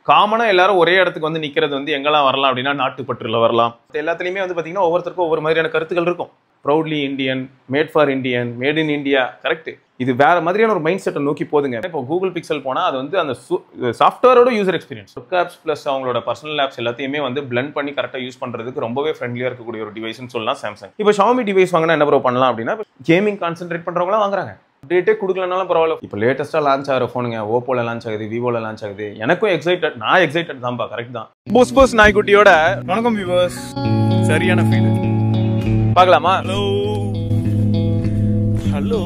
காமனா எல்லாரும் ஒரே இடத்துக்கு வந்து நிக்கிறது வந்து எங்கெல்லாம் வரலாம் அப்படின்னா நாட்டுப்பற்றுல வரலாம். எல்லாத்துலயுமே வந்து பாத்தீங்கன்னா ஒவ்வொருத்தருக்கும் ஒவ்வொரு மாதிரியான கருத்துக்கள் இருக்கும். Proudly Indian, made for Indian, made in India, correct. இது வேற மாதிரியான ஒரு மைண்ட் செட்டை நோக்கி போதுங்க. இப்போ கூகுள் பிக்சல் போனா அது வந்து அந்த சாஃப்ட்வேரோட user experience, work apps plus அவங்களோட பர்சனல் ஆப்ஸ் எல்லாத்தையுமே வந்து பிளெண்ட் பண்ணி கரெக்டாக யூஸ் பண்றதுக்கு ரொம்பவே ஃப்ரெண்ட்லியா இருக்கக்கூடிய ஒரு டிவைஸ்னு சொல்லலாம் சாம்சங். இப்போ ஷாமி டிவைஸ் வாங்கினா என்ன ப்ரோ பண்ணலாம் அப்படின்னா, கேமிங் கான்சென்ட்ரேட் பண்றவங்களாம் வாங்குறாங்க. அப்டேட்டே கொடுக்கலனாலும் பரவாயில்ல. இப்போ லேட்டஸ்டா லான்ச் ஆகிற ஃபோனுங்க ஓப்போல லான்ச் ஆகுது, விவோல லான்ச் ஆகுது. எனக்கும் எக்ஸைட்டட், நான் எக்ஸைட்டட் தான்ப்பா, கரெக்ட் தான். போஸ் நாய்க்குட்டியோட வணக்கம் வியூவர்ஸ். சரியான ஃபீல் பார்க்கலாமா? Hello hello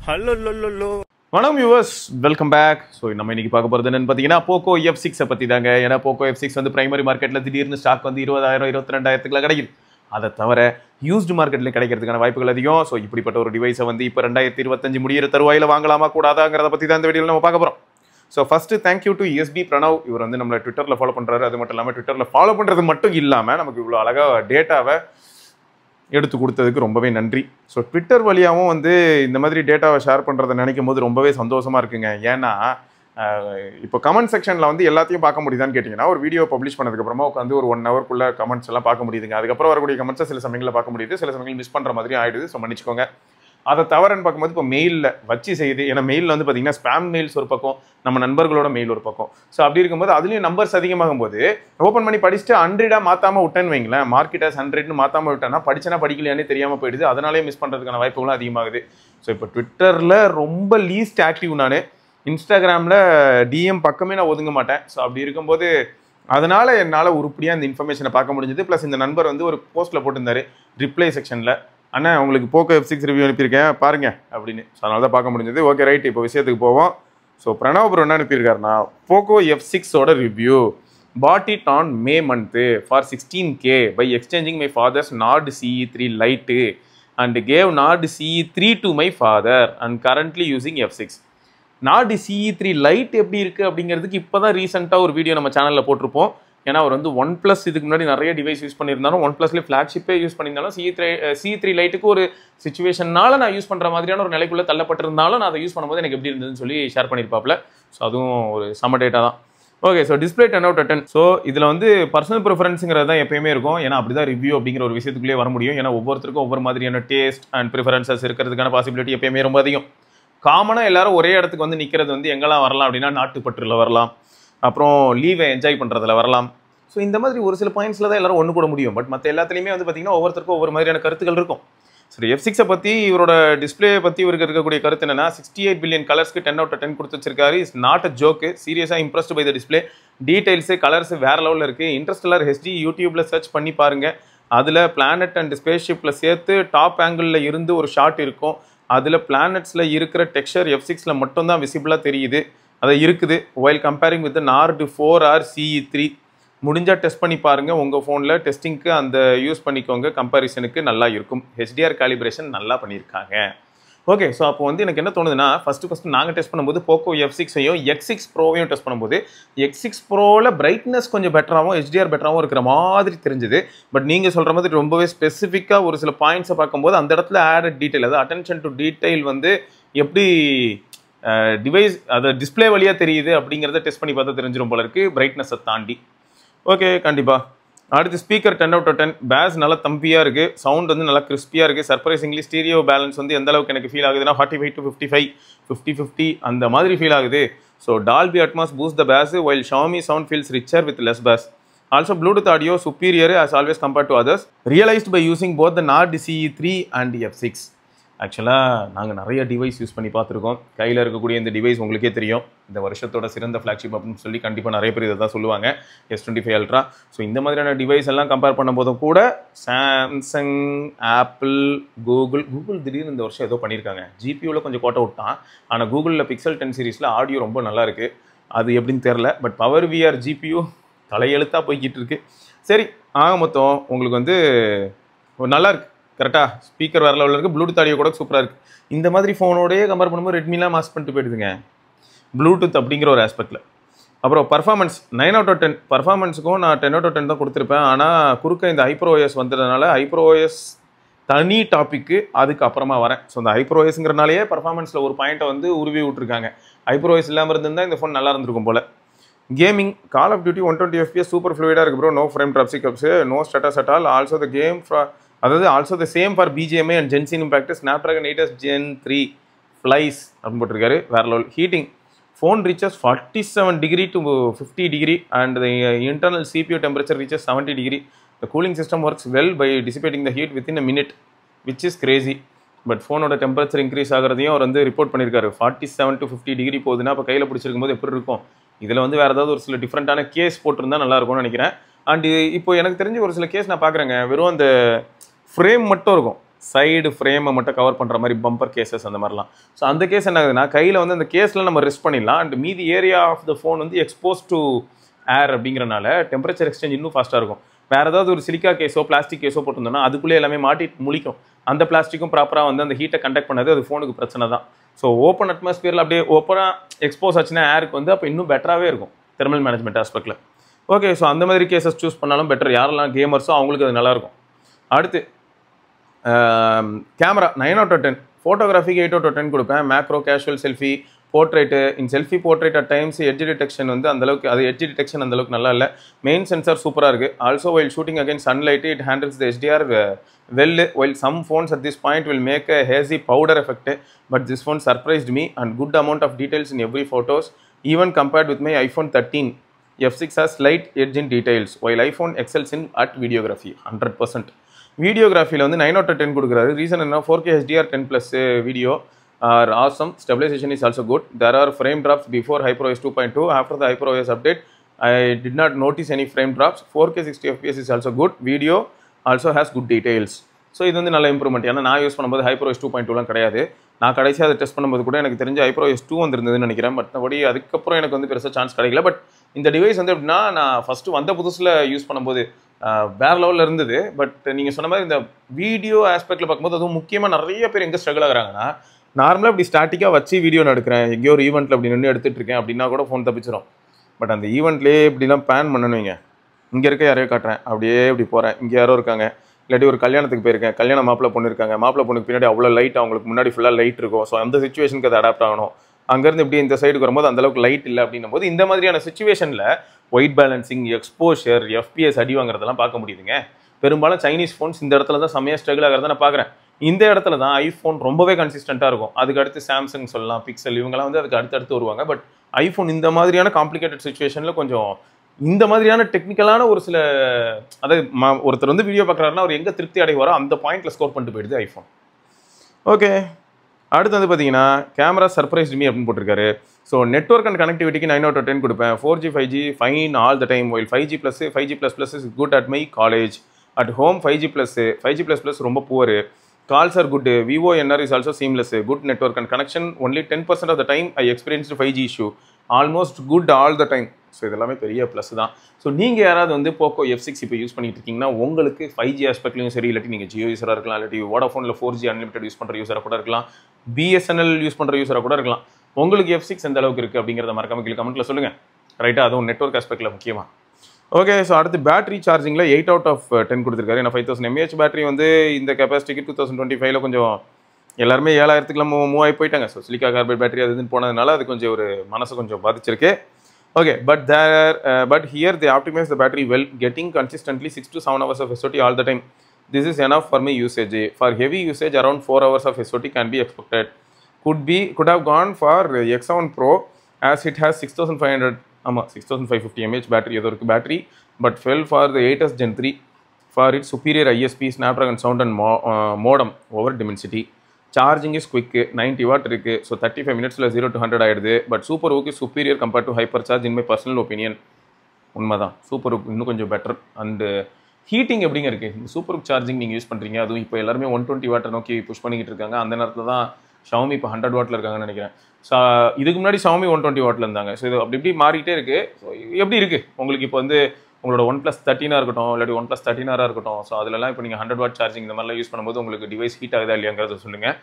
hello low. வணக்கம் வியூவர்ஸ், வெல்கம் பேக். ஸோ நம்ம இன்னைக்கு பார்க்க போகிறது என்னன்னு பார்த்தீங்கன்னா போக்கோ F6 பற்றி தாங்க. ஏன்னா போக்கோ F6 வந்து பிரைமரி மார்க்கெட்டில் திடீர்னு ஸ்டாக் வந்து 20,000 22,000 கிடைக்குது. அதை தவிர யூஸ்டு மார்க்கெட்டில் கிடைக்கிறதுக்கான வாய்ப்புகள் அதிகம். ஸோ இப்படிப்பட்ட ஒரு டிவைஸை வந்து இப்போ 2025 முடிகிற தருவாயில் வாங்கலாமா கூடாதாங்கிறத பற்றி தான் இந்த வீடியோவில் நம்ம பார்க்க போகிறோம். So first thank you to SP Pranav. இவர் வந்து நம்மளை ட்விட்டரில் ஃபாலோ பண்ணுறாரு. அது மட்டும் இல்லாமல் ட்விட்டரில் ஃபாலோ பண்ணுறது மட்டும் இல்லாமல் நமக்கு இவ்வளோ அழகாக டேட்டாவை எடுத்து கொடுத்ததுக்கு ரொம்பவே நன்றி. ஸோ ட்விட்டர் வழியாகவும் வந்து இந்த மாதிரி டேட்டாவை ஷேர் பண்ணுறதை நினைக்கும் போது ரொம்பவே சந்தோஷமாக இருக்குங்க. ஏன்னா இப்போ கமெண்ட் செக்ஷனில் வந்து எல்லாத்தையும் பார்க்க முடியுதான்னு கேட்டிங்கன்னா, ஒரு வீடியோ பப்ளிஷ் பண்ணதுக்கப்புறமா உட்காந்து ஒரு 1 ஹவர்க்குள்ளே கமெண்ட்ஸ் எல்லாம் பார்க்க முடியுதுங்க. அதுக்கப்புறம் வரக்கூடிய கமெண்ட்ஸை சில சமயங்களில் பார்க்க முடியுது, சில சமயங்கள் மிஸ் பண்ணுற மாதிரி ஆகிடுது. ஸோ மன்னிச்சுக்கோங்க. அதை தவறுன்னு பார்க்கும்போது இப்போ மெயிலில் வச்சு செய்யுது. ஏன்னா மெயிலில் வந்து பார்த்தீங்கன்னா ஸ்பேம் மெயில்ஸ் ஒரு பக்கம், நம்ம நண்பர்களோட மெயில் ஒரு பக்கம். ஸோ அப்படி இருக்கும்போது அதுலேயும் நம்பர்ஸ் அதிகமாகும் போது ஓப்பன் பண்ணி படிச்சுட்டு 100 மாற்றாமல் விட்டேன்னு வைங்களேன், மார்க்கெட்டர்ஸ் 100ன்னு மாற்றாமல் விட்டேன்னா படிச்சனா படிக்கலையானே தெரியாமல் போயிடுது. அதனாலே மிஸ் பண்ணுறதுக்கான வாய்ப்புகளும் அதிகமாகுது. ஸோ இப்போ ட்விட்டரில் ரொம்ப லீஸ்ட் ஆக்டிவ் நான். இன்ஸ்டாகிராமில் டிஎம் பக்கமே நான் ஒதுங்க மாட்டேன். ஸோ அப்படி இருக்கும்போது அதனால் என்னால் உருப்படியாக இந்த இன்ஃபர்மேஷனை பார்க்க முடிஞ்சது. ப்ளஸ் இந்த நண்பர் வந்து ஒரு போஸ்ட்டில் போட்டிருந்தாரு ரிப்ளை செக்ஷனில், அண்ணா உங்களுக்கு போக்கோ F6 ரிவ்யூ அனுப்பியிருக்கேன் பாருங்க அப்படின்னு. ஸோ அதனால தான் பார்க்க முடிஞ்சது. ஓகே ரைட், இப்போ விஷயத்துக்கு போவோம். ஸோ பிரணவ் ப்ரோ என்ன அனுப்பியிருக்காருன்னா, போக்கோ F6ஓட review. Put it on May month for 16K by exchanging my father's Nord CE3 lite and gave Nord CE3 to my father and currently using F6. Nord CE3 lite எப்படி இருக்குது அப்படிங்கிறதுக்கு இப்போ தான் ரீசெண்டாக ஒரு வீடியோ நம்ம சேனலில் போட்டிருப்போம். ஏன்னா அவர் வந்து OnePlus இதுக்கு முன்னாடி நிறைய டிவைஸ் யூஸ் பண்ணியிருந்தாலும், OnePlusலேயே ஃப்ளாக்ஷிப்பே யூஸ் பண்ணியிருந்தாலும், CE3 லைட்டுக்கு ஒரு சுச்சுவேஷனால நான் யூஸ் பண்ணுற மாதிரியான ஒரு நிலைக்குள்ளே தள்ளப்பட்டிருந்தாலும் நான் அதை யூஸ் பண்ணும்போது எனக்கு எப்படி இருந்ததுன்னு சொல்லி ஷேர் பண்ணியிருப்பாப்ல. ஸோ அதுவும் ஒரு சம டேட்டா தான். Okay, so display 10/10. ஸோ இதில் வந்து பர்சனல் ப்ரிஃபரன்ஸுங்கிறது தான் எப்பயுமே இருக்கும். ஏன்னா அப்படி தான் ரிவ்யூ அப்படிங்கிற ஒரு விஷயத்துக்குள்ளே வர முடியும். ஏன்னா ஒவ்வொருத்தருக்கும் ஒவ்வொரு மாதிரியான டேஸ்ட் அண்ட் ப்ரிஃபரன்சஸ் இருக்கிறதுக்கான பாசிபிலிட்டி எப்பயுமே ரொம்ப அதிகம். காமனாக எல்லாரும் ஒரே இடத்துக்கு வந்து நிற்கிறது வந்து எங்கெல்லாம் வரலாம் அப்படின்னா நாட்டுப்பற்றுல வரலாம், அப்புறம் லீவை என்ஜாய் பண்ணுறதுல வரலாம். ஸோ இந்த மாதிரி ஒரு சில பாயிண்ட்ஸில் தான் எல்லாரும் ஒன்று கூட முடியும். பட் மற்ற எல்லாத்துலேயுமே வந்து பார்த்தீங்கன்னா ஒவ்வொருத்தருக்கும் ஒவ்வொரு மாதிரியான கருத்துக்கள் இருக்கும். சரி, F6 பற்றி இவரோட டிஸ்பிளே பற்றி இவருக்கு இருக்கக்கூடிய கருத்து என்னன்னா, 68 பில்லியன் கலர்ஸ்க்கு 10/10 கொடுத்து வச்சிருக்காரு. இஸ் நாட் அ ஜோக்கு, சீரியஸாக impressed by the display. Details colours வேற லெவலில் இருக்குது. இன்ட்ரெஸ்டெல்லர் HD யூடியூப்ல சர்ச் பண்ணி பாருங்க. அதில் பிளானட் அண்ட் ஸ்பேஸ் ஷிப்பில் சேர்த்து டாப் ஆங்கிளில் இருந்து ஒரு ஷாட் இருக்கும். அதில் பிளானட்ஸில் இருக்கிற டெக்ஸ்சர் F6ல மட்டும்தான் விசிபிளாக தெரியுது, அதை இருக்குது. While comparing with Nord 4 or CE3 முடிஞ்சால் டெஸ்ட் பண்ணி பாருங்கள். உங்கள் ஃபோனில் டெஸ்டிங்க்கு அந்த யூஸ் பண்ணிக்கோங்க, கம்பேரிசனுக்கு நல்லா இருக்கும். HDR காலிப்ரேஷன் நல்லா பண்ணியிருக்காங்க. ஓகே, ஸோ அப்போ வந்து எனக்கு என்ன தோணுதுன்னா, ஃபஸ்ட்டு நாங்கள் டெஸ்ட் பண்ணும்போது போக்கோ F6ஐயும் X6 ப்ரோவையும் டெஸ்ட் பண்ணும்போது X6 ப்ரோவில் பிரைட்னஸ் கொஞ்சம் பெட்டராகவும் HDR பெட்டராகவும் இருக்கிற மாதிரி தெரிஞ்சுது. பட் நீங்கள் சொல்கிற மாதிரி ரொம்பவே ஸ்பெசிஃபிக்காக ஒரு சில பாயிண்ட்ஸை பார்க்கும்போது அந்த இடத்துல ஆடட் டீட்டெயில், அதாவது அட்டென்ஷன் டு டீட்டெயில் வந்து எப்படி டிவைஸ் அதை டிஸ்பிளே வழியாக தெரியுது அப்படிங்கிறத டெஸ்ட் பண்ணி பார்த்தா தெரிஞ்சிடும் போல இருக்குது, பிரைட்னஸை தாண்டி. ஓகே, கண்டிப்பாக. அடுத்து ஸ்பீக்கர் 10/10. பேஸ் நல்லா தம்பியாக இருக்குது, சவுண்ட் வந்து நல்லா கிறிஸ்பியாக இருக்குது. சர்ப்ரைசிங்லி ஸ்டீரியோ பேலன்ஸ் வந்து எந்த அளவுக்கு எனக்கு ஃபீல் ஆகுதுன்னா 45 to 55, 50-50 அந்த மாதிரி ஃபீல் ஆகுது. So Dolby Atmos boost the bass while Xiaomi sound feels richer with less bass. Also Bluetooth audio superior as always compared to others, realized by using both the Nord CE3 and F6. ஆக்சுவலாக நாங்கள் நிறைய device use பண்ணி பார்த்துருக்கோம். கையில் இருக்கக்கூடிய இந்த device உங்களுக்கே தெரியும், இந்த வருஷத்தோட சிறந்த ஃப்ளாக்ஷிப் அப்படின்னு சொல்லி கண்டிப்பாக நிறைய பேர் இதை தான் சொல்லுவாங்க, S25 Ultra. ஸோ இந்த மாதிரியான டிவைஸ் எல்லாம் கம்பேர் பண்ணும்போதும் கூட சாம்சங், ஆப்பிள், கூகுள் திடீர்னு இந்த வருஷம் ஏதோ பண்ணியிருக்காங்க. GPUவில் கொஞ்சம் கோட்டை விட்டான். ஆனால் கூகுளில் Pixel 10 சீரீஸில் ஆடியோ ரொம்ப நல்லா இருக்குது. அது எப்படின்னு தெரில. பட் பவர் VR GPU தலையெழுத்தாக போய்கிட்டு இருக்கு. சரி, ஆக மொத்தம் உங்களுக்கு வந்து நல்லா இருக்குது. கரெக்டாக ஸ்பீக்கர் வேறு லெவலில் இருக்குது. ப்ளூடூத் ஆடியோ கூட சூப்பராக இருக்குது. இந்த மாதிரி ஃபோனோடையே கம்பேர் பண்ணும்போது ரெட்மிலாம் மாஸ் பண்ணிட்டு போயிடுதுங்க ப்ளூடூத் அப்படிங்கிற ஒரு ஆஸ்பெக்டில். அப்புறம் பர்ஃபார்மன்ஸ் 9/10. பர்ஃபார்மன்ஸுக்கும் நான் 10/10 தான் கொடுத்துருப்பேன். ஆனால் குறுக்க இந்த HyperOS வந்ததுனால HyperOS தனி டாப்பிக்கு அதுக்கு அப்புறமா வரேன். ஸோ இந்த HyperOSங்கிறனாலேயே பர்ஃபார்மன்ஸில் ஒரு பாயிண்ட்டை வந்து உருவி விட்டுருக்காங்க. HyperOS இல்லாமல் இருந்திருந்தால் இந்த ஃபோன் நல்லா இருந்திருக்கும் போல். Gaming call of duty 120 FPS super ஃப்ளூயிடாக இருக்குது bro. No frame drop hiccups, no status at all. Also the game அதாவது also the same for BGMI and Genshin Impact. Snapdragon 8s Gen 3 flies அப்படின்னு போட்டிருக்காரு. வேற level. Heating phone reaches 47 degree to 50 degree and the internal CPU temperature reaches 70 degree. The cooling system works well by dissipating the heat within a minute, which is crazy. But ஃபோனோட temperature increase ஆகிறதையும் அவர் வந்து report பண்ணியிருக்காரு. 47 to 50 degree போகுதுன்னா அப்போ கையில் பிடிச்சிருக்கும் போது எப்படி இருக்கும்? இதில் வந்து வேறு ஏதாவது ஒரு சில டிஃப்ரெண்ட்டான கேஸ் போட்டிருந்தா நல்லா இருக்கும்னு நினைக்கிறேன். அண்ட் இப்போ எனக்கு தெரிஞ்ச ஒரு சில கேஸ் நான் பார்க்குறேங்க, வெறும் அந்த ஃப்ரேம் மட்டும் இருக்கும், சைடு ஃப்ரேமை மட்டும் கவர் பண்ணுற மாதிரி பம்பர் கேசஸ் அந்த மாதிரிலாம். ஸோ அந்த கேஸ் என்ன ஆகுதுன்னா, கையில் வந்து அந்த கேஸில் நம்ம ரெஸ்ட் பண்ணிடலாம். அண்ட் மீதி ஏரியா ஆஃப் த ஃபோன் வந்து எக்ஸ்போஸ் டு ஏர் அப்படிங்கிறனால டெம்பரேச்சர் எக்ஸ்சேஞ்ச் இன்னும் ஃபாஸ்ட்டாக இருக்கும். வேறு ஏதாவது ஒரு சிலிக்கா கேஸோ பிளாஸ்டிக் கேஸோ போட்டிருந்தோம்னா அதுக்குள்ளே எல்லாமே மாட்டி முழிக்கும். அந்த பிளாஸ்டிக்கும் ப்ராப்பராக வந்து அந்த ஹீட்டை கண்டக்ட் பண்ணது அது ஃபோனுக்கு பிரச்சனை தான். ஸோ ஓப்பன் அட்மாஸ்பியரில் அப்படியே ஓப்பனாக எக்ஸ்போஸ் ஆச்சுன்னா ஏருக்கு வந்து அப்போ இன்னும் பெட்டராகவே இருக்கும் தெர்மல் மேனேஜ்மெண்ட் ஆஸ்பெக்டில். ஓகே, ஸோ அந்த மாதிரி கேசஸ் சூஸ் பண்ணாலும் பெட்டர். யாரெல்லாம் கேமர்ஸோ அவங்களுக்கு அது நல்லாயிருக்கும். அடுத்து கேமரா 9 out of 10, ஃபோட்டோகிராஃபிக்கு 8 out of 10 கொடுப்பேன். Macro, casual, selfie, portrait. In selfie portrait at times edge detection வந்து அந்தளவுக்கு, அது எட்ஜ் டிடெக்ஷன் அந்தளவுக்கு நல்லா இல்லை. மெயின் சென்சார் சூப்பராக இருக்குது. Also while shooting again sunlight it handles the HDR well, while some phones at this point will make a hazy powder effect, but this phone surprised me and good amount of details in every photos, even compared with my iPhone 13. F6 has slight edge in details, while iPhone excels in at videography 100%. வீடியோகிராஃபியில் வந்து 9 out of 10 கொடுக்குறாரு. Reason என்ன, 4K HDR 10+ video are awesome. Stabilization is also good. There are frame drops before HyperOS 2.2. After the HyperOS update, I did not notice any frame drops. 4K 60 FPS is also good. Video also has good details. So இது வந்து நல்ல improvement. ஏன்னா நான் use பண்ணும்போது HyperOS 2.2லாம் கிடையாது. நான் கடைசியாக அதை டெஸ்ட் பண்ணும்போது கூட எனக்கு தெரிஞ்ச HyperOS 2 வந்துருந்ததுன்னு நினைக்கிறேன். மற்றபடி அதுக்கப்புறம் எனக்கு வந்து பெருசாக சான்ஸ் கிடைக்கல. பட் இந்த டிவைஸ் வந்து எப்படின்னா, நான் ஃபஸ்ட்டு வந்த புதுசில் யூஸ் பண்ணும்போது வேறு லெவலில் இருந்தது. பட் நீங்கள் சொன்ன மாதிரி இந்த வீடியோ ஆஸ்பெக்டில் பார்க்கும்போது அதுவும் முக்கியமாக நிறைய பேர் எங்கே ஸ்ட்ரகிள் ஆகுறாங்கன்னா, நார்மலாக இப்படி ஸ்டாட்டிக்காக வச்சு வீடியோ நான் எடுக்கிறேன், எங்கேயோ ஒரு ஈவெண்ட்டில் அப்படி நின்று எடுத்துகிட்டு இருக்கேன் அப்படின்னா கூட ஃபோன் தப்பிச்சிடும். பட் அந்த ஈவெண்ட்லேயே இப்படிலாம் பேன் பண்ணணுவீங்க. இங்கே இருக்க யாரையோ காட்டுறேன், அப்படியே இப்படி போகிறேன், இங்கே யாரோ இருக்காங்க, இல்லாட்டி ஒரு கல்யாணத்துக்கு போயிருக்கேன், கல்யாண மாப்பிள்ளை பொண்ணு இருக்காங்க, மாப்பிள்ளை பொண்ணுக்கு பின்னாடி அவ்வளோ லைட், அவங்களுக்கு முன்னாடி ஃபுல்லாக லைட் இருக்கும். ஸோ அந்த சுச்சுவேஷனுக்கு அது அடாப்ட் ஆகணும். அங்கேருந்து இப்படி இந்த சைடுக்கு வரும்போது அந்தளவுக்கு லைட் இல்லை அப்படின்னும் போது இந்த மாதிரியான சுச்சுவேஷனில் ஒயிட் பேலன்சிங், எக்ஸ்போஷர், FPS அடி வாங்குறதெல்லாம் பார்க்க முடியுதுங்க. பெரும்பாலும் சைனீஸ் ஃபோன்ஸ் இந்த இடத்துல தான் செம்மையாக ஸ்ட்ரகிள் ஆகிறத நான் பார்க்குறேன். இந்த இடத்துல தான் ஐஃபோன் ரொம்பவே கன்சிஸ்டண்ட்டாக இருக்கும். அதுக்கு அடுத்து சாம்சங் சொல்லலாம், பிக்சல், இவங்கெல்லாம் வந்து அதுக்கு அடுத்தடுத்து வருவாங்க. பட் ஐஃபோன் இந்த மாதிரியான காம்ப்ளிகேட்டட் சுச்சுவேஷனில் கொஞ்சம் இந்த மாதிரியான டெக்னிக்கலான ஒரு சில, அதாவது ஒருத்தர் வந்து வீடியோ பார்க்குறாருன்னா அவர் எங்கே திருப்தி அடைவாரோ அந்த பாயிண்ட்டில் ஸ்கோர் பண்ணிட்டு போயிடுது ஐஃபோன். ஓகே, அடுத்து வந்து பார்த்தீங்கன்னா கேமரா சர்ப்ரைஸ்ட் மீ அப்படின்னு போட்டிருக்காரு. ஸோ நெட்ஒர்க் அண்ட் கனெக்டிவிட்டிக்கு 9 out of 10 கொடுப்பேன். 4G 5G fine all the time, while 5G++ is good at my college. At home 5G++ ரொம்ப poor. Calls are good. Vivo NR is also seamless. Good network and connection. Only 10% of the time I experienced 5G issue. Almost good all the time. So இதெல்லாமே பெரிய plus தான். So நீங்கள் யாராவது வந்து Poco F6 இப்போ use பண்ணிட்டு இருக்கீங்கன்னா உங்களுக்கு 5G ஆஸ்பெக்ட்லையும் சரி, இல்லாட்டி நீங்கள் ஜியோ யூஸராக இருக்கலாம், இல்லாட்டி வோடாஃபோனில் 4G அன்லிமிட்டட் யூஸ் பண்ணுற யூஸராக கூட இருக்கலாம், BSNL யூஸ் பண்ணுற யூஸராக கூட இருக்கலாம். உங்களுக்கு F6 எந்த அளவுக்கு இருக்குது அப்படிங்கிறத மறக்காம கீழே கமெண்ட்டில் சொல்லுங்கள். ரைட்டாக, அதுவும் நெட்வொர்க் ஆஸ்பெக்டில் முக்கியமாக. ஓகே, ஸோ அடுத்து பேட்டரி சார்ஜிங்கில் 8 out of 10 கொடுத்துருக்காரு. ஏன்னா 5000 mAh பேட்டரி வந்து இந்த கெப்பாசிட்டிக்கு 2025 கொஞ்சம் எல்லாருமே 7000க்குலாம் மூவ் ஆகி போயிட்டாங்க. ஸோ சிலிக்கா கார்பைட் பேட்டரி அது இதுன்னு போனதுனால அது கொஞ்சம் ஒரு மனசு கொஞ்சம் பாதிச்சிருக்கு. Okay, but here they optimize the battery well, getting consistently 6 to 7 hours of SOT all the time. This is enough for my usage. For heavy usage, around 4 hours of SOT can be expected. Could have gone for X7 Pro as it has 6550 mAh battery battery, but fell for the 8s Gen 3 for its superior ISP, Snapdragon sound and modem over Dimensity. Charging is quick, 90 watt இருக்கு. So 35 minutesல 0 to 100 ஆயிடுது. But super okay is superior compared to hyper charge in my personal opinion. உண்மைதான், super okay இன்னும் கொஞ்சம் better. And heating எப்படிங்க இருக்குது? இந்த super okay charging நீங்கள் use பண்ணுறீங்க, அதுவும் இப்போ எல்லாருமே 120 வாட்டை நோக்கி புஷ் பண்ணிக்கிட்டு இருக்காங்க. அந்த நேரத்தில் தான் ஷாமி இப்போ 100 வாட்டில் இருக்காங்கன்னு நினைக்கிறேன். ஸோ இதுக்கு முன்னாடி ஷாமி 120 வாட்டில் இருந்தாங்க. ஸோ இது அப்படி இப்படி மாறிட்டே இருக்குது. ஸோ எப்படி இருக்குது உங்களுக்கு இப்போ வந்து உங்களோட OnePlus 13 இருக்கட்டும், இல்லாட்டி OnePlus 13R இருக்கட்டும். ஸோ அதிலலாம் இப்போ நீங்கள் 100 வாட் சார்ஜிங் இந்த மாதிரிலாம் யூஸ் பண்ணும்போது உங்களுக்கு டிவைஸ் ஹீட் ஆகுதா இல்லையாங்கிறத சொல்லுங்கள்.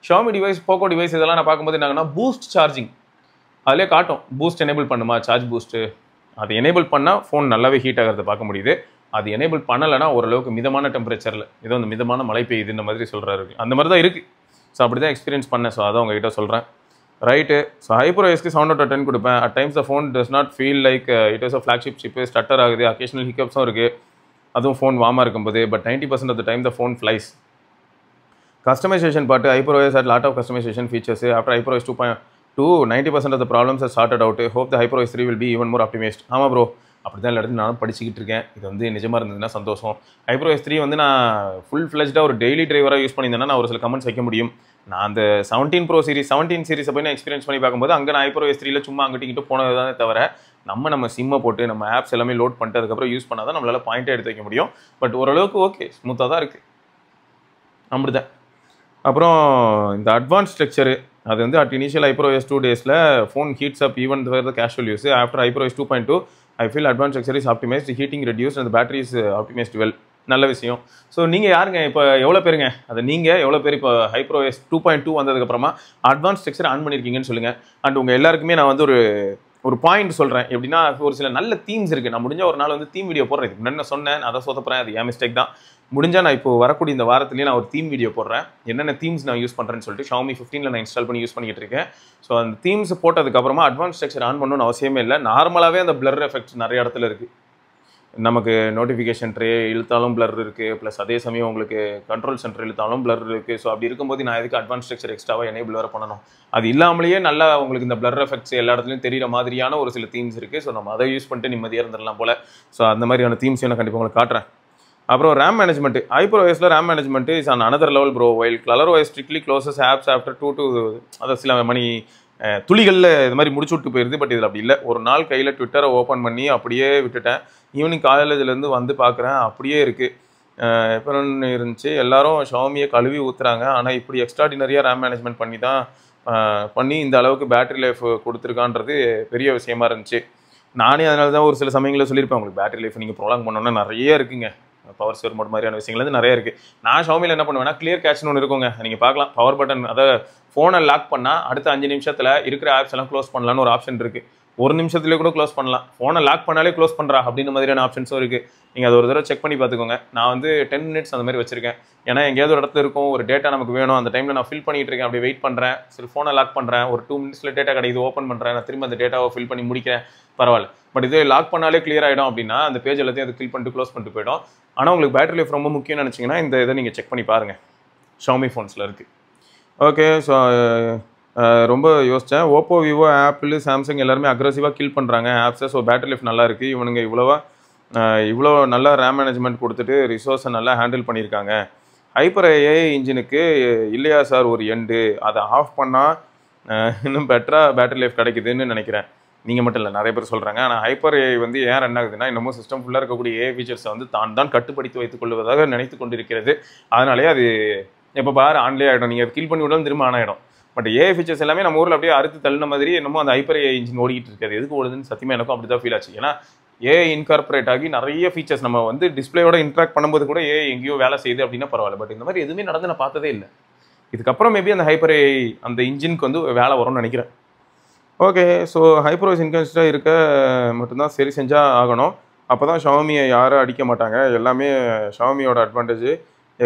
ஷாமி டிவைஸ், போக்கோ டிவைஸ் இதெல்லாம் நான் பார்க்கும்போது என்னங்கன்னா பூஸ்ட் சார்ஜிங் அதிலே காட்டும். பூஸ்ட் எனேபிள் பண்ணுமா, சார்ஜ் பூஸ்ட்டு, அது எனேபிள் பண்ணால் ஃபோன் நல்லாவே ஹீட் ஆகிறத பார்க்க முடியுது. அது எனேபிள் பண்ணலைன்னா ஓரளவுக்கு மிதமான டெம்பரேச்சரில் ஏதோ அந்த மிதமான மழை பெய்யுது இந்த மாதிரி சொல்கிறாரு. அந்த மாதிரி தான் இருக்குது. ஸோ அப்படி தான் எக்ஸ்பீரியன்ஸ் பண்ணேன். ஸோ அதான் உங்ககிட்ட சொல்கிறேன். ரைட்டு. ஸோ HyperOSக்கு 7/10 கொடுப்பேன். At times the phone does not feel like it is a flagship chip. Stutter ஆகுது, அக்கேஷனல் ஹிக்கப்ஸும் இருக்குது, அதுவும் ஃபோன் வார்மாக இருக்கும்போது. But 90% of the time the phone flies. Customisation part HyperOS had lot of customization features. After HyperOS 2.2, 90% of the problems are sorted out. Hope the HyperOS 3 will be even more optimized. ஆமாம் bro, அப்படி தான் எல்லாத்தையும் நானும் படிச்சுக்கிட்டு இருக்கேன். இது வந்து நிஜமாக இருந்ததுன்னா சந்தோஷம். HyperOS 3 வந்து நான் ஃபுல் ஃப்ளெஜ்டாக ஒரு டெய்லி டிரைவராக யூஸ் பண்ணியிருந்தேன்னா நான் ஒரு சில கமெண்ட்ஸ் வைக்க முடியும். நான் அந்த 17 Pro சீரிஸ் 17 சீரிஸை போய் நான் எக்ஸ்பீரியன்ஸ் பண்ணி பார்க்கும்போது அங்கே நான் HyperOS 3ல சும்மா அங்கிட்டு போனது தானே தவிர நம்ம சிம்மை போட்டு நம்ம ஆப்ஸ் எல்லாமே லோட் பண்ணிட்டு அதுக்கப்புறம் யூஸ் பண்ணால் தான் நம்மளால் பாயிண்ட்டே எடுத்து வைக்க முடியும். பட் ஓரளவுக்கு ஓகே, ஸ்மூத்தாக தான் இருக்குது. அப்படி தான். அப்புறம் இந்த அட்வான்ஸ் ஸ்ட்ரக்சரு அது வந்து அட் இனிஷியல் HyperOS 2 டேஸில் phone ஹீட்ஸ் up even the casual use. After HyperOS 2.2 I feel advance structure is optimised, heating reduce and battery is optimised well. நல்ல விஷயம். ஸோ நீங்கள் யாருங்க இப்போ எவ்வளோ பேருங்க அதை நீங்கள் எவ்வளோ பேர் இப்போ HyperOS 2.2 வந்ததுக்கப்புறமா அட்வான்ஸ் ஸ்ட்ரக்சர் ஆன் பண்ணியிருக்கீங்கன்னு சொல்லுங்கள். அண்ட் உங்கள் எல்லாருக்குமே நான் வந்து ஒரு பாயிண்ட் சொல்கிறேன். எப்படின்னா ஒரு சில நல்ல தீம்ஸ் இருக்குது. நான் முடிஞ்ச ஒரு நாள் வந்து தீம் வீடியோ போடுறேன். இதுக்கு முன்னாடி நான் சொன்னேன், அதை சொதப்புறேன், அது என் மிஸ்டேக் தான். முடிஞ்சால் நான் இப்போ வரக்கூடிய இந்த வாரத்துலேயே நான் ஒரு தீம் வீடியோ போடுறேன். என்னென்ன தீம்ஸ் நான் யூஸ் பண்ணுறேன்னு சொல்லிட்டு Xiaomi 15ல் நான் இன்ஸ்டால் பண்ணி யூஸ் பண்ணிக்கிட்டு இருக்கேன். ஸோ அந்த தீம்ஸ் போட்டதுக்கப்புறமா அட்வான்ஸ் ஸ்ட்ரக்சர் ஆன் பண்ணணும்னு அவசியமே இல்லை. நார்மலாகவே அந்த பிளர் எஃபெக்ட் நிறைய இடத்துல இருக்குது. நமக்கு நோட்டிஃபிகேஷன் ட்ரே இழுத்தாலும் பிளர் இருக்குது, ப்ளஸ் அதே சமயம் உங்களுக்கு கண்ட்ரோல் சென்டர் இழுத்தாலும் பிளர் இருக்குது. ஸோ அப்படி இருக்கும்போது நான் எதுக்கு அட்வான்ஸ் ஸ்ட்ரக்சர் எக்ஸ்ட்ராவாக எனேபிள் வர பண்ணணும்? அது இல்லாமலேயே நல்லா உங்களுக்கு இந்த பிளர் எஃபெக்ட்ஸ் எல்லா இடத்துலையும் தெரிகிற மாதிரியான ஒரு சில தீம்ஸ் இருக்குது. ஸோ நம்ம அதை யூஸ் பண்ணிட்டு நிம்மதியாக இருந்துடலாம் போல். ஸோ அந்த மாதிரியான தீம்ஸையும் நான் கண்டிப்பாக உங்களுக்கு காட்டுறேன். அப்புறம் ரேம் மேனேஜ்மெண்ட். HyperOSல RAM management is on another level bro. While ColorOS strictly closes apps after 2 to அதை சில மணி துளிகளில் இது மாதிரி முடிச்சு விட்டு போயிருது. பட் இதில் அப்படி இல்லை. ஒரு நாள் கையில் ட்விட்டரை ஓப்பன் பண்ணி அப்படியே விட்டுட்டேன். ஈவினிங் காலேஜ்லேருந்து வந்து பார்க்குறேன், அப்படியே இருக்குது. அப்புறம் இருந்துச்சு எல்லாரும் Xiaomiயை கழுவி ஊற்றுறாங்க. ஆனால் இப்படி எக்ஸ்ட்ராடினரியாக ரேம் மேனேஜ்மெண்ட் பண்ணி இந்த அளவுக்கு பேட்டரி லைஃப் கொடுத்துருக்கான்றது பெரிய விஷயமா இருந்துச்சு. நானே அதனால தான் ஒரு சில சமயங்களில் சொல்லியிருப்பேன், உங்களுக்கு பேட்டரி லைஃப் நீங்கள் ப்ரோலாங் பண்ணோன்னா நிறைய இருக்குங்க. பவர் சேவர் மோட் மாதிரியான விஷயங்கள் வந்து நிறைய இருக்குது. நான் Xiaomiயில் என்ன பண்ணுவேன்னா கிளியர் கேட்ச்னு ஒன்று இருக்குங்க. நீங்கள் பார்க்கலாம், பவர் பட்டன், அதாவது ஃபோனை லாக் பண்ணால் அடுத்த 5 நிமிஷத்தில் இருக்கிற ஆப்ஸ் எல்லாம் க்ளோஸ் பண்ணலான்னு ஒரு ஆப்ஷன் இருக்குது. 1 நிமிஷத்துலேயே கூட க்ளோஸ் பண்ணலாம். ஃபோனை லாக் பண்ணாலே க்ளோஸ் பண்ணுறா அப்படின்ற மாதிரியான ஆப்ஷன்ஸும் இருக்குது. நீங்கள் அது ஒரு தடவை செக் பண்ணி பார்த்துக்கோங்க. நான் வந்து 10 minutes அந்த மாதிரி வச்சிருக்கேன். ஏன்னா எங்கேயாவது ஒரு இடத்துல இருக்கும், ஒரு டேட்டா நமக்கு வேணும், அந்த டைமில் நான் ஃபில் பண்ணிட்டு இருக்கேன், அப்படி வெயிட் பண்ணுறேன், சரி ஃபோனை லாக் பண்ணுறேன், ஒரு 2 minutesல டேட்டா கிடைக்குது, ஓப்பன் பண்ணுறேன், நான் திரும்ப அந்த டேட்டாவை ஃபில் பண்ணி முடிக்கிறேன், பரவாயில்ல. பட் இதே லாக் பண்ணாலே கிளியர் ஆகிடும் அப்படின்னா அந்த பேஜ் எல்லாத்தையும் அது கில் பண்ணிட்டு க்ளோஸ் பண்ணிட்டு போயிடும். ஆனால் உங்களுக்கு பேட்டரி லைஃப் ரொம்ப முக்கியம்னு நினச்சிங்கன்னா இந்த இதை நீங்கள் செக் பண்ணி பாருங்கள். Xiaomi ஃபோன்ஸில் இருக்குது. ஓகே. ஸோ ரொம்ப யோசித்தேன். ஓப்போ, விவோ, ஆப்பிள், சாம்சங் எல்லாருமே அக்ரெசிவாக கில் பண்ணுறாங்க ஆப்ஸை. ஸோ பேட்டரி லைஃப் நல்லா இருக்குது. இவனுங்க இவ்வளோ நல்லா ரேம் மேனேஜ்மெண்ட் கொடுத்துட்டு ரிசோர்ஸை நல்லா ஹேண்டில் பண்ணியிருக்காங்க. HyperAI இன்ஜினுக்கு இல்லையா சார் ஒரு எண்டு? அதை ஆஃப் பண்ணால் இன்னும் பெட்டராக பேட்டரி லைஃப் கிடைக்குதுன்னு நினைக்கிறேன். நீங்கள் மட்டும் இல்லை, நிறைய பேர் சொல்கிறாங்க. ஆனால் HyperAI வந்து ஏன் ரன் ஆகுதுன்னா இன்னமும் சிஸ்டம் ஃபுல்லாக இருக்கக்கூடிய ஏஐ ஃபீச்சர்ஸை வந்து தான் கட்டுப்படுத்தி வைத்துக் கொள்வதாக நினைத்து கொண்டிருக்கிறது. அதனாலே அது எப்போ பாரு ஆன்லேயே ஆகிடும். நீங்கள் கில் பண்ணி விடாலும் திரும்ப ஆன் ஆகிடும். பட் ஏஐ ஃபீச்சர்ஸ் எல்லாமே நம்ம ஊரில் அப்படியே அறுத்து தள்ளின மாதிரி என்னமோ அந்த HyperAI இன்ஜின் ஓடிக்கிட்டு இருக்காது. எதுக்கு ஓடுதுன்னு சத்தியமாக எனக்கும் அப்படி தான் ஃபீல் ஆச்சு. ஏன்னா ஏஐ இன்கார்பரேட் ஆகி நிறைய ஃபீச்சர்ஸ் நம்ம வந்து டிஸ்பிளேயோட இன்ட்ராக்ட் பண்ணும்போது கூட ஏஐ எங்கேயோ வேலை செய்யுது அப்படின்னா பரவாயில்ல. பட் இந்த மாதிரி எதுவுமே நடந்து நான் பார்த்ததே இல்லை. இதுக்கப்புறம் மேபி அந்த HyperAI அந்த இன்ஜினுக்கு வந்து வேலை வரும்னு நினைக்கிறேன். ஓகே. ஸோ HyperOS இன்கன்சிஸ்டாக இருக்க மட்டும்தான் சரி செஞ்சால் ஆகணும். அப்போ தான் Xiaomiயை யாரும் அடிக்க மாட்டாங்க. எல்லாமே Xiaomiயோட அட்வான்டேஜ்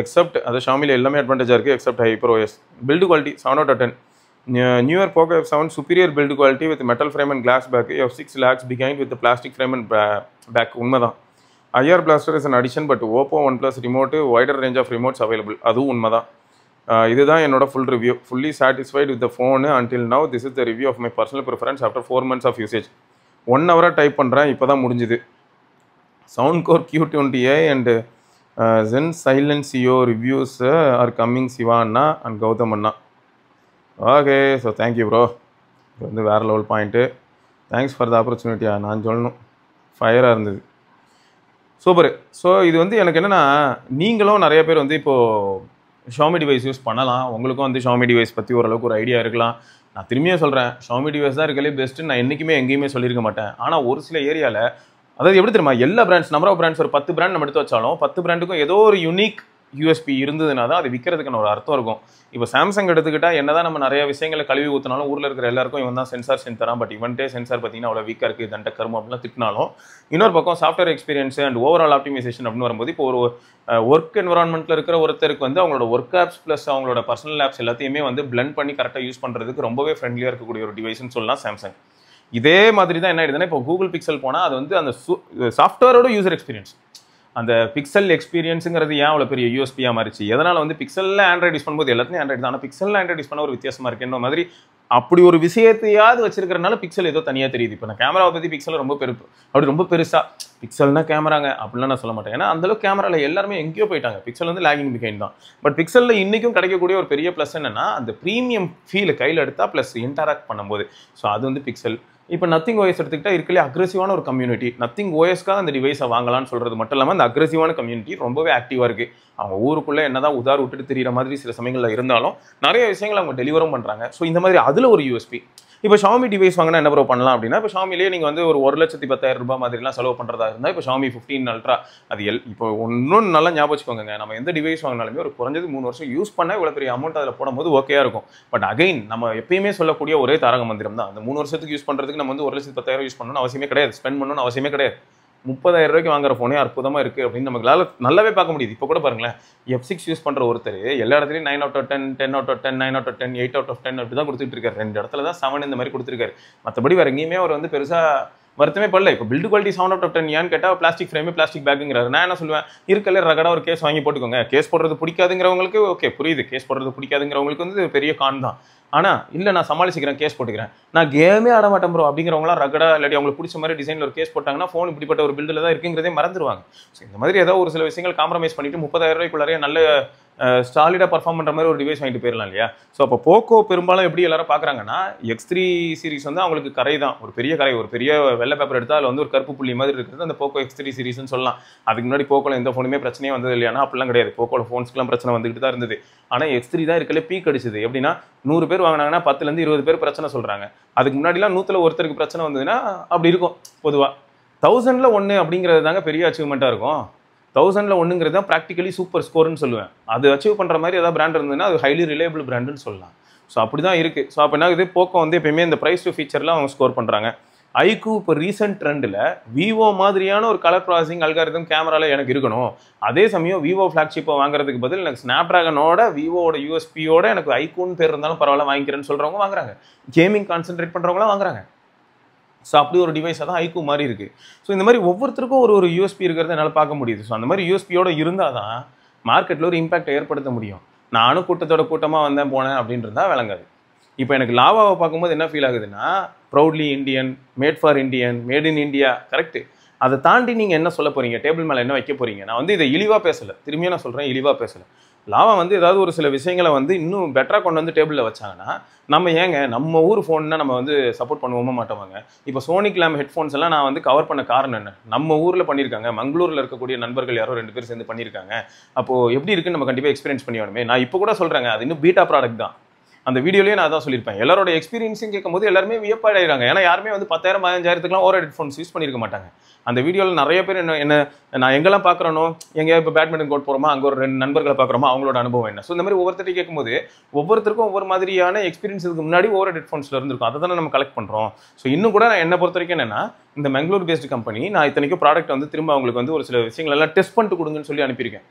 எக்ஸப்ட் அது Xiaomiயில் எல்லாமே அட்வான்டேஜாக இருக்குது except HyperOS. Build quality 7/10. Newer Poco F7 superior build quality with metal frame and glass back. F6 lags behind with plastic frame and back. உண்மைதான். IR blaster is an addition, but Oppo OnePlus remote wider range of remotes available. அதுவும் உண்மைதான். இதுதான் என்னோட full review. Fully satisfied with the phone until now. This is the review of my personal preference after 4 months of usage. 1 hour type பண்ணுறேன், இப்போ தான் முடிஞ்சுது. Soundcore Q20A and Zen Silencio reviews are coming Siva அண்ணா and Gautham அண்ணா. Okay. So thank you bro. இது வந்து வேறு level point. Thanks for the ஆப்பர்ச்சுனிட்டியா நான் சொல்லணும். ஃபயராக இருந்தது. சூப்பர். ஸோ இது வந்து எனக்கு என்னென்னா, நீங்களும் நிறைய பேர் வந்து இப்போது Xiaomi டிவைஸ் யூஸ் பண்ணலாம். உங்களுக்கும் வந்து Xiaomi டிவைஸ் பற்றி ஓரளவுக்கு ஒரு ஐடியா இருக்கலாம். நான் திரும்பியும் சொல்கிறேன், Xiaomi டிவைஸ் தான் இருக்கலே பெஸ்ட்டு. நான் என்றைக்குமே எங்கேயுமே சொல்லியிருக்க மாட்டேன். ஆனால் ஒரு சில ஏரியாவில், அதாவது எப்படி தெரியுமா, எல்லா பிராண்ட்ஸ் நம்பர் ஆஃப் பிராண்ட்ஸ் ஒரு 10 பிராண்ட் நம்ம எடுத்து வச்சாலும் 10 பிராண்டுக்கும் ஏதோ ஒரு யூனிக் யூஎஸ்பி இருந்ததுனா தான் அது விற்கிறதுக்கான ஒரு அர்த்தம் இருக்கும். இப்போ சாம்சங் எடுத்துக்கிட்டால் என்னதான் நம்ம நிறைய விஷயங்களை கழுவி ஊற்றினாலும் ஊரில் இருக்கிற எல்லாருக்கும் இவன் தான் சென்சார் செஞ்சு தரான், பட் இவன்ட்டே சென்சார் பார்த்தீங்கன்னா அவ்வளோ வீக்காக இருக்குது, தண்ட கருமம் அப்படிலாம் திட்டினாலும், இன்னொரு பக்கம் software experience and overall optimisation அப்படின்னு வரும்போது இப்போ ஒரு ஒர்க் என்வரான்மெண்ட்டில் இருக்கிற ஒருத்தருக்கு வந்து அவங்களோட ஒர்க் ஆப்ஸ் ப்ளஸ் அவங்களோட பர்சனல் ஆப்ஸ் எல்லாத்தையுமே வந்து பிளெண்ட் பண்ணி கரெக்டாக யூஸ் பண்ணுறதுக்கு ரொம்பவே ஃப்ரெண்ட்லியாக இருக்கக்கூடிய ஒரு டிவைஸ்னு சொல்லலாம் சாம்சங். இதே மாதிரி தான் என்ன ஆயிடுதுன்னா, இப்போ கூகுள் பிக்சல் போனால் அது வந்து அந்த சாஃப்ட்வேரோட யூசர் எக்ஸ்பீரியன்ஸ், அந்த பிக்சல் எக்ஸ்பீரியன்ஸுங்கிறது ஏன் அவ்வளோ பெரிய யூஎஸ்பியாக மாறிச்சு, எதனால் வந்து பிக்சலில் ஆண்ட்ராய்டு யூஸ் பண்ணும்போது எல்லாத்தையும் ஆண்ட்ராய்டு தான், ஆனால் பிக்சலில் ஆண்ட்ராய்டு யூஸ் பண்ண ஒரு வித்தியாசமாக இருக்குன்ற மாதிரி அப்படி ஒரு விஷயத்தையாவது வச்சிருக்கிறனால பிக்சல் ஏதோ தனியாக தெரியுது. இப்போ நான் கேமராவை பற்றி பிக்சல் ரொம்ப பெருசாக பிக்சல்னா கேமராங்க அப்படிலாம் நான் சொல்ல மாட்டேன். ஏன்னா அந்தளவுக்கு கேமராவில் எல்லாருமே எங்கேயோ போயிட்டாங்க. பிக்சல் வந்து லேகிங் பிகைண்ட் தான். பட் பிக்சலில் இன்றைக்கும் கிடைக்கக்கூடிய ஒரு பெரிய ப்ளஸ் என்னன்னா, அந்த ப்ரீமியம் ஃபீல் கையில் எடுத்தால் ப்ளஸ் இன்டராக்ட் பண்ணும்போது, ஸோ அது வந்து பிக்சல். இப்போ நத்திங் ஓஎஸ் எடுத்துக்கிட்டா இருக்கலே அக்ரெசிவான ஒரு கம்யூனிட்டி. நத்திங் ஓஎஸ்க்காக அந்த டிவைஸை வாங்கலாம்னு சொல்கிறது மட்டும் இல்லாமல் அந்த அக்ரெசிவான கம்யூனிட்டி ரொம்பவே ஆக்டிவாக இருக்குது. அவங்க ஊருக்குள்ளே என்னதான் உதார் விட்டுட்டு தெரிகிற மாதிரி சில சமயங்களில் இருந்தாலும் நிறைய விஷயங்கள் அவங்க டெலிவரும் பண்ணுறாங்க. ஸோ இந்த மாதிரி அதில் ஒரு யூஎஸ்பி. இப்போ ஷாமி டிவைஸ் வாங்கினா என்ன ப்ரோ பண்ணலாம் அப்படின்னா, இப்போ ஷாமிலேயே நீங்கள் வந்து ஒரு 1,10,000 ரூபாய் மாதிரிலாம் செலவு பண்ணுறதா இருந்தால் இப்போ ஷாமி 15 அல்ட்ரா அது இப்போ இன்னொன்று நல்லா ஞாபகம் வச்சுக்கோங்க, நம்ம எந்த டிவைஸ் வாங்கினாலுமே ஒரு குறைஞ்சது 3 வருஷம் யூஸ் பண்ண இவ்வளோ பெரிய அமௌண்ட் அதில் போடும்போது ஓகேயா இருக்கும். பட் அகைன் நம்ம எப்பயுமே சொல்லக்கூடிய ஒரே தாரக மந்திரம் தான், அந்த 3 வருஷத்துக்கு யூஸ் பண்ணுறதுக்கு நம்ம வந்து 1,10,000 யூஸ் பண்ணணும்னு அவசியமே கிடையாது, ஸ்பெண்ட் பண்ணணும்னு அவசியமே கிடையாது. 30,000 ரூபாய்க்கு வாங்குற ஃபோனே அற்புதமாக இருக்குது அப்படின்னு நம்மளால நல்லாவே பார்க்க முடியுது. இப்போ கூட பாருங்களேன், F6 யூஸ் பண்ணுற ஒருத்தர் எல்லா இடத்துலையும் 9 out of 10, 10 out of 10, 9 out of 10, 8 out of 10 அப்படி தான் கொடுத்துட்டு இருக்காரு. 2 இடத்துல தான் 7 இந்த மாதிரி கொடுத்துருக்காரு. மற்றபடி வேறு எங்கேயுமே அவர் வந்து பெருசாக வருத்தமே படல. இப்போ பில்டு குவாலிட்டி 7 out of 10 ஏன்னு கேட்டால் பிளாஸ்டிக் ஃப்ரேமு பிளாஸ்டிக் பேக்குங்கிறாரு. நான் என்ன சொல்லுவேன், இருக்கல ரகடாக ஒரு கேஸ் வாங்கி போட்டுக்கோங்க. கேஸ் போடுறது பிடிக்காதுங்கிறவங்களுக்கு ஓகே புரியுது, கேஸ் போடுறது பிடிக்காதுங்கிறவங்களுக்கு வந்து பெரிய கான் தான். ஆனால் இல்லை நான் சமாளிச்சுக்கிறேன், கேஸ் போட்டுக்கிறேன், நான் கேமே ஆட மாட்டேன் ப்ரோ அப்படிங்கிறவங்களாம் ரகடா இல்லாட்டி அவங்களுக்கு பிடிச்ச மாதிரி டிசைனில் ஒரு கேஸ் போட்டாங்கன்னா ஃபோன் இப்படிப்பட்ட ஒரு பில்டில் தான் இருக்குங்கிறதே மறந்துடுவாங்க. ஸோ இந்த மாதிரி ஏதாவது ஒரு சில விஷயங்கள் காம்ப்ரமைஸ் பண்ணிட்டு 30,000 ரூபாய்க்குள்ளாரே நல்ல ஸ்டாலிடாக பர்ஃபார்ம் பண்ணுற மாதிரி ஒரு டிவைஸ் வாங்கிட்டு போயிடலாம் இல்லையா. ஸோ அப்போ போக்கோ பெரும்பாலும் எப்படி எல்லாரும் பார்க்குறாங்கன்னா, X3 சீரிஸ் வந்து அவங்களுக்கு கரை தான், ஒரு பெரிய கரை, ஒரு பெரிய வெள்ளை பேப்பர் எடுத்தால் அதில் வந்து ஒரு கருப்பு புள்ளி மாதிரி இருக்கிறது அந்த போக்கோ X3 சீரிஸ்னு சொல்லலாம். அதுக்கு முன்னாடி போக்கோல எந்த ஃபோனுமே பிரச்சனையே வந்தது இல்லையானா அப்படிலாம் கிடையாது. போக்கோல ஃபோன்ஸ்க்குலாம் பிரச்சனை வந்துகிட்டு தான் இருந்தது. ஆனால் X3 தான் இருக்கல பீக் அடிச்சது. எப்படின்னா 100 பேர் வாங்கினாங்கன்னா 10லேருந்து 20 பேர் பிரச்சனை சொல்கிறாங்க. அதுக்கு முன்னாடிலாம் 100ல் ஒருத்தருக்கு பிரச்சனை வந்ததுன்னா அப்படி இருக்கும். பொதுவாக 1000ல் 1 அப்படிங்கிறது தாங்க பெரிய அச்சீவ்மெண்ட்டாக இருக்கும். 1000ல் 1ங்கிறது தான் ப்ராக்டிகலி சூப்பர் ஸ்கோர்னு சொல்லுவேன். அது அச்சீவ் பண்ணுற மாதிரி ஏதாவது பிராண்ட் இருந்ததுன்னா அது ஹைலி ரிலேபிள் பிராண்டுன்னு சொல்லலாம். ஸோ அப்படி தான் இருக்குது. ஸோ அப்போ என்ன ஆகுது, போக்கோ வந்து எப்பயுமே இந்த ப்ரைஸ் டு ஃபீச்சர்லாம் அவங்க ஸ்கோர் பண்ணுறாங்க. ஐக்கூ இப்போ ரீசெண்ட் ட்ரெண்டில் விவோ மாதிரியான ஒரு கலர் ப்ராசஸிங் அல்காரிதம் கேமராவில் எனக்கு இருக்கணும், அதே சமயம் விவோ ஃப்ளாக்ஷிப்பை வாங்குறதுக்கு பதில் எனக்கு ஸ்னாப்ட்ராகனோட விவோட யூஎஸ்பியோட எனக்கு ஐக்கூன்னு பேர் இருந்தாலும் பரவாயில்ல வாங்கிக்கிறேன்னு சொல்கிறவங்க வாங்குறாங்க. கேமிங் கான்சென்ட்ரேட் பண்ணுறவங்களாம் வாங்குறாங்க. ஸோ அப்படி ஒரு டிவைஸாக தான் ஐக்கூ மாதிரி இருக்குது. ஸோ இந்த மாதிரி ஒவ்வொருத்தருக்கும் ஒரு யூஎஸ்பி இருக்கிறத என்னால் பார்க்க முடியுது. ஸோ அந்த மாதிரி யூஎஸ்பியோட இருந்தால் தான் மார்க்கெட்டில் ஒரு இம்பாக்டை ஏற்படுத்த முடியும். நானும் கூட்டத்தோட கூட்டமாக வந்தேன் போனேன் அப்படின்றது தான் விளங்காது. இப்போ எனக்கு லாவாவை பார்க்கும்போது என்ன ஃபீல் ஆகுதுன்னா, proudly Indian, made for Indian, made in India, correct. அதை தாண்டி நீங்கள் என்ன சொல்ல போகிறீங்க, டேபிள் மேலே என்ன வைக்க போகிறீங்க? நான் வந்து இதை இழிவாக பேசலை, திரும்பியும் நான் சொல்கிறேன் இழிவாக பேசலை. லாவா வந்து ஏதாவது ஒரு சில விஷயங்களை வந்து இன்னும் பெட்டராக கொண்டு வந்து டேபிளில் வச்சாங்கன்னா நம்ம ஏங்க நம்ம ஊர் ஃபோன்னா நம்ம வந்து சப்போர்ட் பண்ணுவோமா மாட்டோமாங்க. இப்போ சோனிக் லேம் ஹெட்ஃபோன்ஸ் எல்லாம் நான் வந்து கவர் பண்ண காரணம் என்ன, நம்ம ஊரில் பண்ணியிருக்காங்க, மங்களூரில் இருக்கக்கூடிய நண்பர்கள் யாரோ 2 பேர் சேர்ந்து பண்ணியிருக்காங்க. அப்போது எப்படி இருக்குன்னு நம்ம கண்டிப்பாக எக்ஸ்பீரியன்ஸ் பண்ணி வேணுமே. நான் இப்போ கூட சொல்கிறேங்க, அது இன்னும் பீட்டா ப்ராடக்ட் தான். அந்த வீடியோலேயே நான் அதான் சொல்லியிருப்பேன். எல்லாரோட எக்ஸ்பீரியன்ஸையும் கேட்கும்போது எல்லாருமே வியப்பாயிடுறாங்க. ஏன்னா யாருமே வந்து 10,000 15,000க்குலாம் ஓவர் ஹெட்ஃபோன்ஸ் யூஸ் பண்ணியிருக்க மாட்டாங்க. அந்த வீடியோவில் நிறைய பேர் என்ன நான் எங்கெல்லாம் பார்க்குறனோ, எங்கேயா இப்போ பேட்மிண்டன் கோர்ட் போகிறோமா, அங்கே ஒரு 2 நண்பர்களை பார்க்குறோமா, அவங்களோட அனுபவம் என்ன. ஸோ இந்த மாதிரி ஒவ்வொருத்தரையும் கேட்கும்போது ஒவ்வொருத்தருக்கும் ஒவ்வொரு மாதிரியான எக்ஸ்பீரியன்ஸ் இதுக்கு முன்னாடி ஓவர் ஹெட்ஃபோன்ஸில் இருந்திருக்கும். அதை தானே நம்ம கலெக்ட் பண்ணுறோம். ஸோ இன்னும் கூட நான் என்னை பொறுத்த வரைக்கும் என்னென்னா, இந்த மங்களூர் பேஸ்டு கம்பெனி நான் இத்தனைக்கும் ப்ராடக்ட் வந்து திரும்ப அவங்களுக்கு வந்து ஒரு சில விஷயங்கள் எல்லாம் டெஸ்ட் பண்ணிட்டு கொடுங்கன்னு சொல்லி அனுப்பியிருக்கேன்.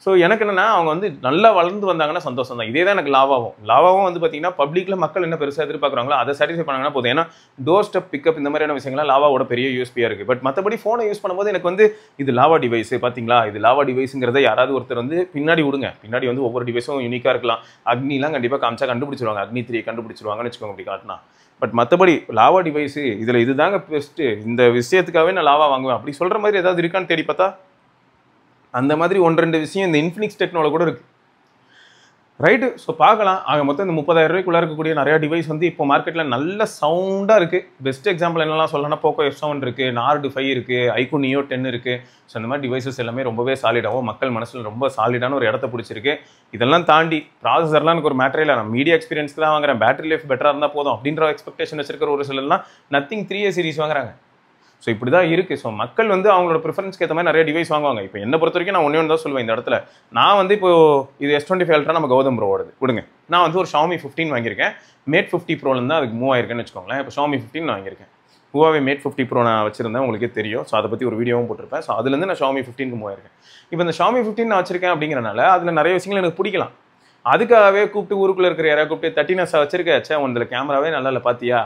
ஸோ எனக்கு என்னென்னா, அவங்க வந்து நல்லா வளர்ந்து வந்தாங்கன்னா சந்தோஷம் தான். இதே தான் எனக்கு லாவாவும் வந்து பார்த்தீங்கன்னா பப்ளிக்கில் மக்கள் என்ன பெருசாக எதிர்பார்க்குறாங்களோ அதை சாட்டிஸ்ஃபை பண்ணாங்கன்னா போதும். ஏன்னா டோர் ஸ்டெப் பிக்கப் இந்த மாதிரியான விஷயங்கள்லாம் லாவாவோட பெரிய யூஎஸ்பியாக இருக்குது. பட் மற்றபடி ஃபோனை யூஸ் பண்ணும்போது எனக்கு வந்து இது லாவா டிவைஸ் பார்த்தீங்களா, இது லாவா டிவைஸுங்கிறத யாராவது ஒருத்தர் வந்து பின்னாடி விடுங்க. பின்னாடி வந்து ஒவ்வொரு டிவைஸும் யூனிக்காக இருக்கலாம். அக்னிலாம் கண்டிப்பாக காமிச்சா கண்டுபிடிச்சிருவாங்க, அக்னி 3 கண்டுபிடிச்சிருவாங்கன்னு வச்சுக்கோங்க அப்படி காட்டினா. பட் மற்றபடி லாவா டிவைஸு இதில் இதுதாங்க பெஸ்ட்டு, இந்த விஷயத்துக்காகவே நான் லாவா வாங்குவேன் அப்படி சொல்கிற மாதிரி ஏதாவது இருக்கான்னு தேடி பார்த்தா அந்த மாதிரி 1-2 விஷயம் இந்த இன்ஃபினிக்ஸ் டெக்னாலஜி கூட இருக்குது. ரைட்டு. ஸோ பார்க்கலாம். ஆக மொத்தம் இந்த 30,000 ரூபாய்க்குள்ளே இருக்கக்கூடிய நிறையா டிவைஸ் வந்து இப்போ மார்க்கெட்டில் நல்ல சவுண்டாக இருக்குது. பெஸ்ட் எக்ஸாம்பிள் என்னெல்லாம் சொல்லணும்னா, போக்கோ F7 இருக்குது, நார்டு 5 இருக்குது, ஐக்கூ நியோ 10 இருக்குது. ஸோ இந்த மாதிரி டிவைசஸ் எல்லாமே ரொம்பவே சாலிடாகவும் மக்கள் மனசில் ரொம்ப சாலிடான ஒரு இடத்த பிடிச்சிருக்கு. இதெல்லாம் தாண்டி ப்ராசஸர்லாம் எனக்கு ஒரு மேட்டரே இல்லை, நான் மீடியா எக்ஸ்பீரியன்ஸ்க்கு தான் வாங்குறேன், பேட்டரி லைஃப் பெட்டராக இருந்தால் போதும் அப்படின்ற எக்ஸ்பெக்டேஷன் வச்சிருக்கிற ஒரு சிலர்லாம் நத்திங் 3A சீரிஸ் வாங்குறாங்க. ஸோ இப்படி தான் இருக்குது. ஸோ மக்கள் வந்து அவங்களோட ப்ரிஃபரன்ஸ்க்கு ஏற்ற மாதிரி நிறைய டிவைஸ் வாங்குவாங்க. இப்போ என்ன பொறுத்த வரைக்கும் நான் ஒன்றே ஒன்று தான் சொல்லுவேன் இந்த இடத்துல. நான் வந்து இப்போ இது S25 Ultra நம்ம கௌதம் ப்ரோ ஓடுது விடுங்க. நான் வந்து ஒரு Xiaomi 15 வாங்கியிருக்கேன். Mate 50 Proலேருந்து தான் அதுக்கு மூவ் ஆயிருக்கேன்னு வச்சுக்கோங்களேன். இப்போ Xiaomi 15 நான் வாங்கியிருக்கேன். Huawei Mate 50 Pro நான் வச்சிருந்தேன், உங்களுக்கே தெரியும். ஸோ அதை பற்றி ஒரு வீடியோவும் போட்டிருப்பேன். ஸோ அதுலேருந்து நான் Xiaomi 15க்கு மூவ் ஆயிருக்கேன். இப்போ இந்த Xiaomi 15 நான் வச்சிருக்கேன் அப்படிங்கிறனால அதில் நிறைய விஷயங்கள் எனக்கு பிடிக்கலாம். அதுக்காகவே கூப்பிட்டு ஊருக்குள்ள இருக்கிற யாராவது கூப்பிட்டு தட்டினஸா வச்சிருக்கே உங்களை கேமராவே நல்லா இல்லை பார்த்தியா,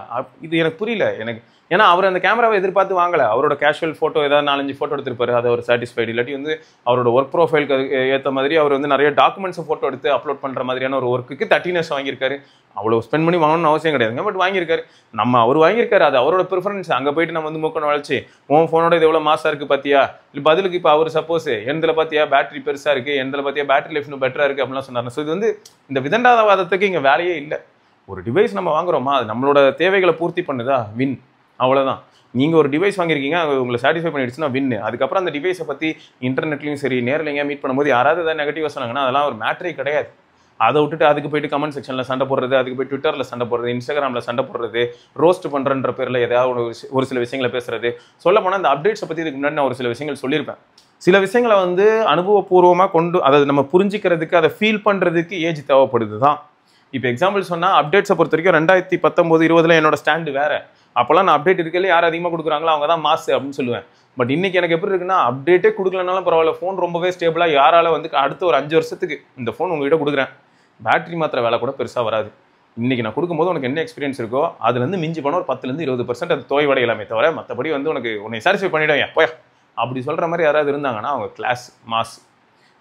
இது எனக்கு புரியல எனக்கு. ஏன்னா அவர் அந்த கேமராவை எதிர்பார்த்து வாங்கலை. அவரோட கேஷுவல் ஃபோட்டோ ஏதாவது 4-5 ஃபோட்டோ எடுத்திருப்பாரு, அதை ஒரு சாட்டிஸ்ஃபைடு. இல்லாட்டி வந்து அவரோட ஒர்க் ப்ரொஃபைலுக்கு ஏற்ற மாதிரி அவர் வந்து நிறைய டாக்குமெண்ட்ஸை ஃபோட்டோ எடுத்து அப்லோட் பண்ணுற மாதிரியான ஒரு ஒர்க்குக்கு 30 வாங்கியிருக்காரு. அவ்வளோ ஸ்பெண்ட் பண்ணி வாங்கணும்னு அவசியம் கிடையாதுங்க, பட் வாங்கியிருக்காரு. அவர் வாங்கியிருக்காரு, அது அவரோட ப்ரிஃபரன்ஸ். அங்கே போயிட்டு நம்ம வந்து மூக்கணும் வளைச்சு உன் ஃபோனோட இது எவ்வளோ மாசாக இருக்குது பார்த்தியா, இல்லை பதிலுக்கு இப்போ அவர் சப்போஸ் எந்தில் பார்த்தியா பேட்டரி பெருசாக இருக்குது, எந்தில் பார்த்தியா பேட்டரி லைஃப் இன்னும் பெட்டராக இருக்குது அப்படிலாம் சொன்னார். ஸோ இது வந்து இந்த விதண்டாதவாதத்துக்கு இங்கே வேலையே இல்லை. ஒரு டிவைஸ் நம்ம வாங்குறோமா, அது நம்மளோட தேவைகளை பூர்த்தி பண்ணுதா, வின், அவ்வளோதான். நீங்கள் ஒரு டிவைஸ் வாங்கியிருக்கீங்க, அது உங்களை சாட்டிஸ்ஃபை பண்ணிடுச்சுன்னா வின்னு. அதுக்கப்புறம் அந்த டிவைஸை பற்றி இன்டர்நெட்லையும் சரி நேரில் எங்கேயா மீட் பண்ணும்போது யாராவது ஏதாவது நெகட்டிவாக சொன்னாங்கன்னா அதெல்லாம் ஒரு மேட்டரே கிடையாது. அதை விட்டுட்டு அதுக்கு போயிட்டு கமெண்ட் செக்ஷனில் சண்டை போடுறது, அதுக்கு போய் ட்விட்டரில் சண்டை போடுறது, இன்ஸ்டாகிராமில் சண்டை போடுறது, ரோஸ்ட் பண்ணுறன்ற பேரில் ஏதாவது ஒரு சில விஷயங்களை பேசுறது. சொல்ல போனால் அந்த அப்டேட்ஸை பற்றி இதுக்கு முன்னாடி நான் ஒரு சில விஷயங்கள் சொல்லியிருப்பேன். சில விஷயங்களை வந்து அனுபவபூர்வமாக கொண்டு அதாவது நம்ம புரிஞ்சிக்கிறதுக்கு, அதை ஃபீல் பண்ணுறதுக்கு ஏஜ் தேவைப்படுது தான். இப்போ எக்ஸாம்பிள் சொன்னால் அப்டேட்ஸை பொறுத்த வரைக்கும் 2019-20 என்னோட ஸ்டாண்டு வேறு. அப்போல்லாம் நான் அப்டேட் இருக்கல யார் அதிகமாக கொடுக்குறாங்களோ அவங்க தான் மாசு அப்படின்னு சொல்லுவேன். பட் இன்னைக்கு எனக்கு எப்படி இருக்குன்னா, அப்டேட்டே கொடுக்கலனாலும் பரவாயில்ல, ஃபோன் ரொம்பவே ஸ்டேபிளாக யாரால வந்து அடுத்த ஒரு 5 வருஷத்துக்கு இந்த ஃபோன் உங்ககிட்ட கொடுக்குறேன், பேட்டரி மாத்திர வேலை கூட பெருசாக வராது. இன்னைக்கு நான் கொடுக்கும்போது உனக்கு என்ன எக்ஸ்பீரியன்ஸ் இருக்கோ அதுலேருந்து மிஞ்சி போனால் ஒரு 10-20% அது தோய்வடையலாமே தவிர மற்றபடி வந்து உன்னை சாட்டிஸ்ஃபை பண்ணிவிடுவேன் போயா அப்படி சொல்கிற மாதிரி யாராவது இருந்தாங்கன்னா அவங்க கிளாஸ் மாஸ்.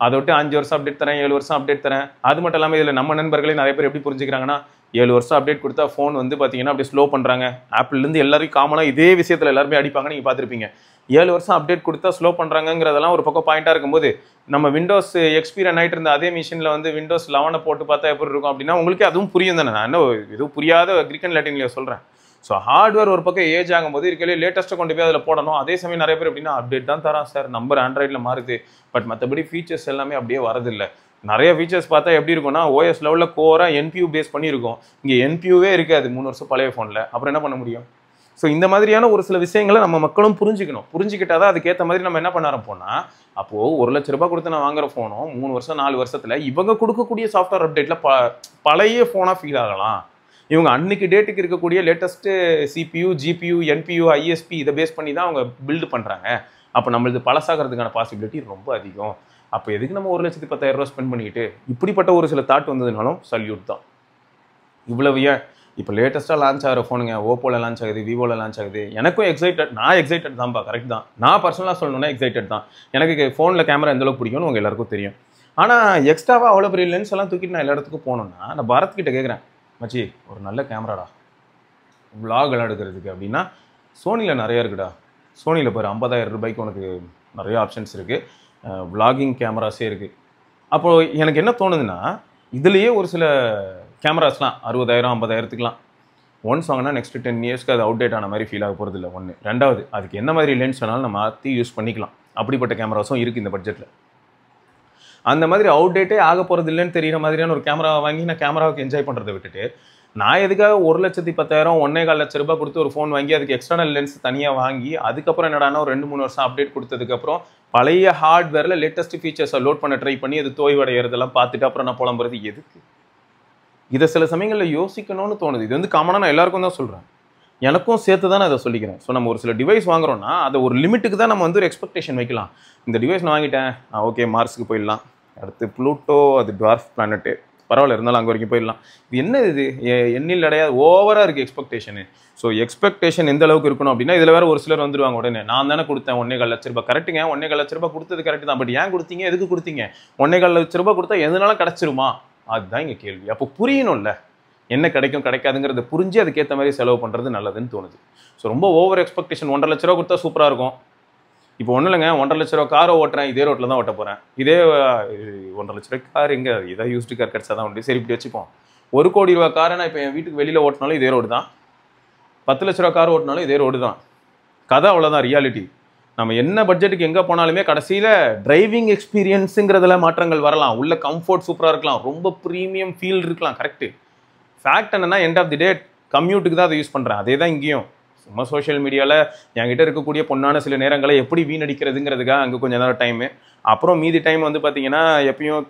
அதை விட்டு 5 வருஷம் அப்டேட் தரேன், 7 வருஷம் அப்டேட் தரேன். அது மட்டும் இல்லாமல் இதில் நம்ம நண்பர்களே நிறைய பேர் எப்படி புரிஞ்சுக்கிறாங்கன்னா, 7 வருஷம் அப்டேட் கொடுத்தா ஃபோன் வந்து பார்த்தீங்கன்னா அப்படியே ஸ்லோ பண்ணுறாங்க. ஆப்பிள்லேருந்து எல்லாரும் காமனாக இதே விஷயத்தில் எல்லாருமே அடிப்பாங்க, நீங்கள் பார்த்துருப்பீங்க. 7 வருஷம் அப்டேட் கொடுத்தா ஸ்லோ பண்ணுறாங்கிறதெல்லாம் ஒரு பக்கம் பாயிண்டாக இருக்கும்போது, நம்ம விண்டோஸ் எக்ஸ்பீரியன் ஆகிட்டு இருந்த அதே மிஷினில் வந்து விண்டோஸ் 11 போட்டு பார்த்தா எப்படி இருக்கும் அப்படின்னா உங்களுக்கு அதுவும் புரியும் தானே. நான் இன்னும் எதுவும் புரியாத கிரீக் அண்ட் லாட்டின்லேயே சொல்கிறேன். ஸோ ஹார்ட்வேர் ஒரு பக்கம் ஏஜ் ஆகும்போது இருக்கலே லேட்டஸ்ட்டாக கொண்டு போய் அதில் போடணும். அதே சமயம் நிறைய பேர் எப்படின்னா அப்டேட் தான் தரான் சார், நம்பர் ஆண்ட்ராய்டில் மாறுது, பட் மற்றபடி ஃபீச்சர்ஸ் எல்லாமே அப்படியே வரதில்லை. நிறைய ஃபீச்சர்ஸ் பார்த்தா எப்படி இருக்கும்னா OS லெவலில் கோராக NPU பேஸ் பண்ணியிருக்கும். இங்கே NPUவே இருக்காது 3 வருஷம் பழைய ஃபோனில். அப்புறம் என்ன பண்ண முடியும்? ஸோ இந்த மாதிரியான ஒரு சில விஷயங்களை நம்ம மக்களும் புரிஞ்சுக்கணும். புரிஞ்சுக்கிட்டா தான் அதுக்கேற்ற மாதிரி நம்ம என்ன பண்ண ஆரம்பிப்போம்னா, அப்போது 1 லட்ச ரூபாய் கொடுத்து நான் வாங்குற ஃபோனும் 3 வருஷம் 4 வருஷத்தில் இவங்க கொடுக்கக்கூடிய சாஃப்ட்வேர் அப்டேட்டில் பழைய ஃபோனாக ஃபீல் ஆகலாம். இவங்க அன்னைக்கு டேட்டுக்கு இருக்கக்கூடிய latest CPU, GPU, NPU, ISP இதை பேஸ் பண்ணி தான் அவங்க பில்டு பண்ணுறாங்க. அப்போ நம்மளுக்கு பழசாகிறதுக்கான பாசிபிலிட்டி ரொம்ப அதிகம். அப்போ எதுக்கு நம்ம 1,10,000 ரூபா ஸ்பெண்ட் பண்ணிக்கிட்டு இப்படிப்பட்ட ஒரு சில தாட் வந்ததுனாலும் சல்யூட் தான். இவ்வளவு ஏன் இப்போ லேட்டஸ்ட்டாக லான்ச் ஆகிற ஃபோனுங்க ஓப்போவில் லான்ச் ஆகுது, விவோவில் லான்ச் ஆகுது. எனக்கும் நான் எக்ஸைட்டட் தான்ப்பா, கரெக்ட் தான். நான் பர்சனலாக சொல்லணும்னா எக்ஸைட்டட் தான். எனக்கு ஃபோனில் கேமரா எந்தளவுக்கு பிடிக்கும்னு உங்கள் எல்லாருக்கும் தெரியும். ஆனால் எக்ஸ்ட்ராவாக அவ்வளோ பெரிய லென்ஸ் எல்லாம் தூக்கிட்டு நான் எல்லா இடத்துக்கும் போகணுன்னா நான் பரத்கிட்ட கேட்குறேன், மச்சி ஒரு நல்ல கேமராடா விளாக் எல்லாம் எடுக்கிறதுக்கு அப்படின்னா சோனியில் நிறையா இருக்குடா. சோனியில் பாரு 50,000 ரூபாய்க்கு உனக்கு நிறைய ஆப்ஷன்ஸ் இருக்குது, விளாகிங் கேமராஸே இருக்குது. அப்போது எனக்கு என்ன தோணுதுன்னா, இதுலேயே ஒரு சில கேமராஸ்லாம் 60,000 50,000த்துக்குலாம் ஒன்ஸ் வாங்கினா நெக்ஸ்ட் 10 இயர்ஸ்க்கு அது அவுடேட் ஆன மாதிரி ஃபீல் ஆக போகிறது இல்லை. ஒன்று. ரெண்டாவது, அதுக்கு என்ன மாதிரி லென்ஸ் வேணாலும் நம்ம மாற்றி யூஸ் பண்ணிக்கலாம். அப்படிப்பட்ட கேமராஸும் இருக்குது இந்த பட்ஜெட்டில். அந்த மாதிரி அவுடேட்டே ஆக போகிறது இல்லைன்னு தெரிகிற மாதிரியான ஒரு கேமரா வாங்கி நான் கேமராவுக்கு என்ஜாய் பண்ணுறதை விட்டுட்டு, நான் எதுக்காக 1,10,000 1,4 லட்ச ரூபாய் கொடுத்து ஒரு ஃபோன் வாங்கி அதுக்கு எக்ஸ்டர்னல் லென்ஸ் தனியாக வாங்கி அதுக்கப்புறம் என்னடானா ஒரு 2-3 வருஷம் அப்டேட் கொடுத்ததுக்கப்புறம் பழைய ஹார்ட்வேரில் லேட்டஸ்ட் ஃபீச்சர்ஸை லோட் பண்ண ட்ரை பண்ணி அது தோய்வடைகிறதெல்லாம் பார்த்துட்டு அப்புறம் நான் புலம்புறது எதுக்கு? இதை சில சமயங்களில் யோசிக்கணும்னு தோணுது. இது வந்து காமனாக நான் எல்லாருக்கும் தான் சொல்கிறேன், எனக்கும் சேர்த்து தான் நான் அதை சொல்லிக்கிறேன். ஸோ நம்ம ஒரு சில டிவைஸ் வாங்குறோம்னா அதை ஒரு லிமிட்டுக்கு தான் நம்ம வந்து ஒரு எக்ஸ்பெக்டேஷன் வைக்கலாம். இந்த டிவைஸ் நான் வாங்கிட்டேன், ஓகே மார்ஸுக்கு போயிடலாம், அடுத்து ப்ளூட்டோ, அது டார்ஃப் பிளானட்டு, பரவாயில்ல இருந்தாலும் அங்கே வரைக்கும் போயிடலாம். இது என்ன இது எண்ணில் அடையாது ஓவராக இருக்குது எக்ஸ்பெக்டேஷனு. ஸோ எக்ஸ்பெக்டேஷன் எந்த அளவுக்கு இருக்கணும் அப்படின்னா, இதில் வேறு ஒரு சிலர் வந்துடுவாங்க உடனே, நான் தானே கொடுத்தேன் 1,4 லட்ச ரூபாய். கரெக்டுங்க, 1,4 லட்ச ரூபாய் கொடுத்தது கரெக்டு தான். பட் ஏன் கொடுத்தீங்க, எதுக்கு கொடுத்தீங்க? 1,4 லட்ச ரூபாய் கொடுத்தா எதுனாலும் கிடச்சிருமா? அதுதான் இங்கே கேள்வி. அப்போ புரியணும்ல என்ன கிடைக்கும் கிடைக்காதுங்கிறத புரிஞ்சு அதுக்கேற்ற மாதிரி செலவு பண்ணுறது நல்லதுன்னு தோணுது. ஸோ ரொம்ப ஓவர் எக்ஸ்பெக்டேஷன் 1,50,000 லட்ச ரூபா கொடுத்தா சூப்பராக இருக்கும். இப்போ ஒன்றும் இல்லைங்க, 1,50,000 லட்ச ரூபா காரை ஓட்டுறேன், இதே ரோட்டில் தான் ஓட்ட போகிறேன். இதே 1,50,000 லட்ச ரூபாய் கார் எங்கே இதாக யூஸ்டு கார் கிடச்சா தான் உண்டு. சரி இப்படி வச்சுப்போம், 1 கோடி ரூபா காரை நான் இப்போ என் வீட்டுக்கு வெளியில் ஓட்டினாலும் இதே ரோடு தான், 10 லட்ச ரூபா கார் ஓட்டினாலும் இதே ரோடு தான். கதை அவ்வளோதான், ரியாலிட்டி. நம்ம என்ன பட்ஜெட்டுக்கு எங்கே போனாலுமே கடைசியில் டிரைவிங் எக்ஸ்பீரியன்ஸுங்கிறதுல மாற்றங்கள் வரலாம், உள்ள கம்ஃபர்ட் சூப்பராக இருக்கலாம், ரொம்ப ப்ரீமியம் ஃபீல் இருக்கலாம். கரெக்டு. ஃபேக்ட் என்னன்னா, எண்ட் ஆஃப் தி டே கம்யூட்டுக்கு தான் அதை யூஸ் பண்ணுறேன். அதே தான் இங்கேயும் சும்மா சோஷியல் மீடியாவில் என்கிட்ட இருக்கக்கூடிய பொண்ணான சில நேரங்களை எப்படி வீணடிக்கிறதுங்கிறதுக்காக அங்கே கொஞ்சம் நேரம் டைமு. அப்புறம் மீதி டைம் வந்து பார்த்தீங்கன்னா எப்பயும்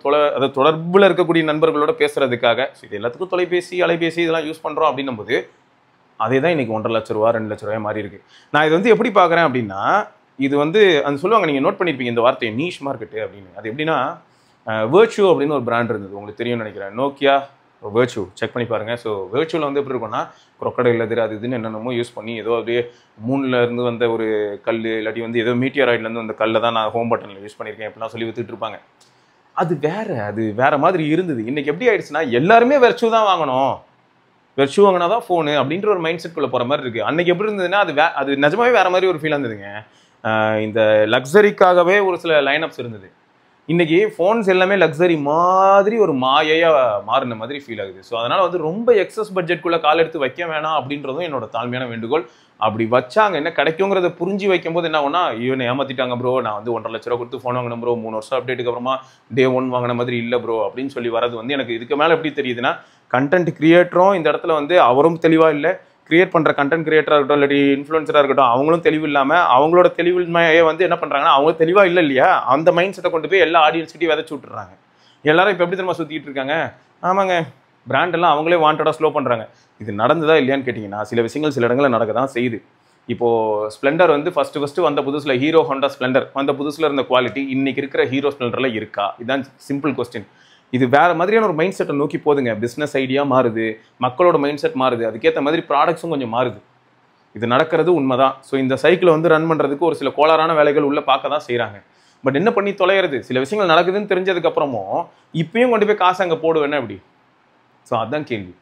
தொடர்பில் இருக்கக்கூடிய நண்பர்களோட பேசுறதுக்காக. இது எல்லாத்துக்கும் தொலைபேசி, அலைபேசி இதெல்லாம் யூஸ் பண்ணுறோம் அப்படின்னும் போது அதே தான் இன்னைக்கு 1.5 லட்ச ரூபா 2 லட்ச ரூபாய் மாறி இருக்கு. நான் இது வந்து எப்படி பார்க்குறேன் அப்படின்னா, இது வந்து அது சொல்லுவாங்க, நீங்கள் நோட் பண்ணியிருப்பீங்க இந்த வார்த்தையை, நீஷ் மார்க்கெட்டு அப்படின்னு. அது எப்படின்னா, வேர்ச்சுவோ அப்படின்னு ஒரு பிராண்ட் இருந்தது, உங்களுக்கு தெரியும்னு நினைக்கிறேன். நோக்கியா வேர்ச்சு செக் பண்ணி பாருங்கள். ஸோ வேர்ச்சுவில் வந்து எப்படி இருக்கும்னா, crocodile leather அது இதுன்னு என்னென்னமோ யூஸ் பண்ணி ஏதோ அப்படியே மூணில் இருந்து வந்த ஒரு கல், இல்லாட்டி வந்து ஏதோ மீட்டியராய்ட்லேருந்து வந்த கல்லை தான் நான் ஹோம் பட்டனில் யூஸ் பண்ணியிருக்கேன் அப்படிலாம் சொல்லி வித்துட்டு இருப்பாங்க. அது வேற மாதிரி இருந்தது. இன்னைக்கு எப்படி ஆயிடுச்சுன்னா, எல்லாருமே வெர்ச்சு தான் வாங்கணும், வெர்ச்சு வாங்கினா தான் ஃபோனு அப்படின்ற ஒரு மைண்ட் செட்குள்ளே போகிற மாதிரி இருக்குது. அன்னைக்கு எப்படி இருந்ததுன்னா, அது நிஜமாவே வேற மாதிரி ஒரு ஃபீல் இருந்ததுங்க. இந்த லக்ஸரிக்காகவே ஒரு சில லைனப்ஸ் இருந்தது. இன்னைக்கு ஃபோன்ஸ் எல்லாமே லக்ஸரி மாதிரி ஒரு மாயையாக மாறின மாதிரி ஃபீல் ஆகுது. ஸோ அதனால் வந்து ரொம்ப எக்ஸஸ் பட்ஜெட்குள்ளே கால் எடுத்து வைக்க வேணாம் அப்படின்றதும் என்னோட தாழ்மையான வேண்டுகோள். அப்படி வச்சாங்க என்ன கிடைக்குங்கிறத புரிஞ்சு வைக்கும்போது என்ன ஆகும்னா, இவனை ஏமாத்திட்டாங்க ப்ரோ, நான் வந்து 1.5 லட்ச ரூபா கொடுத்து ஃபோன் வாங்கினேன் ப்ரோ, 3 வருஷம் அப்டேட்டுக்கு அப்புறமா Day 1 வாங்கின மாதிரி இல்லை ப்ரோ அப்படின்னு சொல்லி வரது வந்து எனக்கு இதுக்கு மேலே எப்படி தெரியுதுன்னா, கண்டென்ட் கிரியேட்டரும் இந்த இடத்துல வந்து அவரும் தெளிவாக இல்லை, கிரியேட் பண்ணுற கண்டென்ட் கிரியேட்டராக இருக்கட்டும் இல்லாட்டி இன்ஃப்ளூன்சராக இருக்கட்டும், அவங்களும் தெளிவு இல்லாமல் அவங்களோட தெளிவின்மையே வந்து என்ன பண்ணுறாங்கன்னா, அவங்க தெளிவாக இல்லை இல்லையா, அந்த மைண்ட் செட்டை கொண்டு போய் எல்லா ஆடியன்ஸ்கிட்டையும் விதைச்சு விட்டுறாங்க. எல்லாரும் இப்போ எப்படி தெரியுமா சுற்றிட்டு இருக்காங்க, ஆமாங்க பிராண்ட் எல்லாம் அவங்களே வாண்டடாக ஸ்லோ பண்ணுறாங்க. இது நடந்ததா இல்லையான்னு கேட்டிங்கன்னா, சில விஷயங்கள் சில இடங்களில் நடக்க தான் செய்யுது. இப்போது ஸ்ப்ளெண்டர் வந்து ஃபஸ்ட்டு வந்த புதுசில் ஹீரோ ஹோண்டா ஸ்ப்ளெண்டர் வந்த புதுசில் இருந்த குவாலிட்டி இன்னைக்கு இருக்கிற ஹீரோ ஸ்ப்ளெண்டரில் இருக்கா? இதுதான் சிம்பிள் கொஸ்டின். இது வேற மாதிரியான ஒரு மைண்ட் செட்டை நோக்கி போதுங்க. பிஸ்னஸ் ஐடியா மாறுது, மக்களோட மைண்ட் செட் மாறுது, அதுக்கேற்ற மாதிரி ப்ராடக்ட்ஸும் கொஞ்சம் மாறுது. இது நடக்கிறது உண்மைதான். ஸோ இந்த சைக்கிளை வந்து ரன் பண்ணுறதுக்கு ஒரு சில கோளாறான வேலைகள் உள்ள பார்க்க தான் செய்கிறாங்க. பட் என்ன பண்ணி தொலைகிறது, சில விஷயங்கள் நடக்குதுன்னு தெரிஞ்சதுக்கப்புறமும் இப்பயும் கொண்டு போய் காசு அங்கே போடுவேன்னா எப்படி? ஸோ அதுதான் கேள்வி.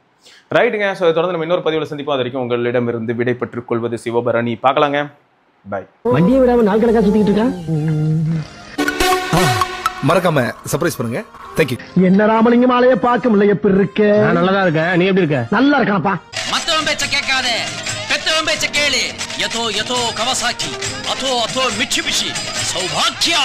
ரைட்டுங்க. ஸோ தொடர்ந்து நம்ம இன்னொரு பதிவில் சந்திப்போம். அது வரைக்கும் உங்களிடமிருந்து விடை பெற்றுக் கொள்வது சிவபரணி. பார்க்கலாங்க. பை. வண்டியை விடாம நாள் கணக்கா சுத்திட்டு இருக்கான். மறக்காம சர்ப்ரைஸ் பண்ணுங்க. தேங்க்யூ. என்ன ராமலிங்கம் ஆளைய பார்க்க முடியல, எப்படி இருக்க? நான் நல்லதா இருக்கேன், நீ எப்படி இருக்க? நல்லா இருக்கானப்பா. மத்தவன் பேச்ச கேட்காதே, பெத்தவன் பேச்ச கேளு. யதோ யதோ கவசாக்கி, அதோ அதோ மிட்சுபிஷி, சௌபாக்கியா.